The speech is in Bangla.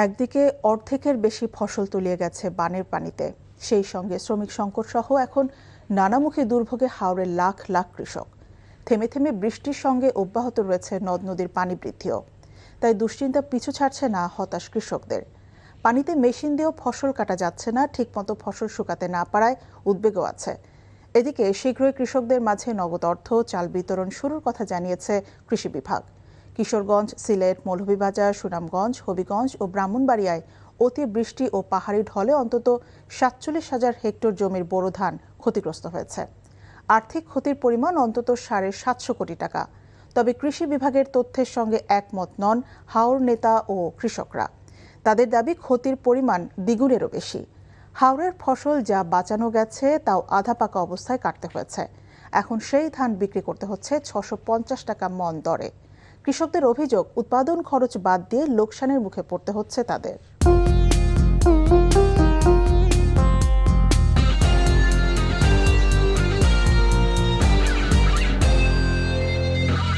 একদিকে অর্ধেকের বেশি ফসল তলিয়ে গেছে বানের পানিতে, সেই সঙ্গে শ্রমিক সংকট সহ এখন নানামুখী দুর্ভোগে হাওরের লাখ লাখ কৃষক। থেমে থেমে বৃষ্টির সঙ্গে অব্যাহত রয়েছে নদ নদীর পানি বৃদ্ধিও। তাই দুশ্চিন্তা পিছু ছাড়ছে না হতাশ কৃষকদের। পানিতে মেশিন দিয়েও ফসল কাটা যাচ্ছে না, ঠিকমতো ফসল শুকাতে না পারায় উদ্বেগও আছে। এদিকে শীঘ্রই কৃষকদের মাঝে নগদ অর্থ, চাল বিতরণ শুরুর কথা জানিয়েছে কৃষি বিভাগ। কিশোরগঞ্জ, সিলেট, মৌলভীবাজার, সুনামগঞ্জ, হবিগঞ্জ ও ব্রাহ্মণবাড়িয়ায় অতি বৃষ্টি ও পাহাড়ি ঢলে অন্তত ৪৭,০০০ হেক্টর জমির বোরো ধান ক্ষতিগ্রস্ত হয়েছে। আর্থিক ক্ষতির পরিমাণ অন্তত ৭৫০ কোটি টাকা। তবে কৃষি বিভাগের তথ্যের সঙ্গে একমত নন হাওর নেতা ও কৃষকরা। তাদের দাবি ক্ষতির পরিমাণ দ্বিগুণেরও বেশি। হাওরের ফসল যা বাঁচানো গেছে তাও আধা পাকা অবস্থায় কাটতে হয়েছে। এখন সেই ধান বিক্রি করতে হচ্ছে ৬৫০ টাকা মণ দরে। কৃষকদের অভিযোগ, উৎপাদন খরচ বাদ দিয়ে লোকসানের মুখে পড়তে হচ্ছে তাদের।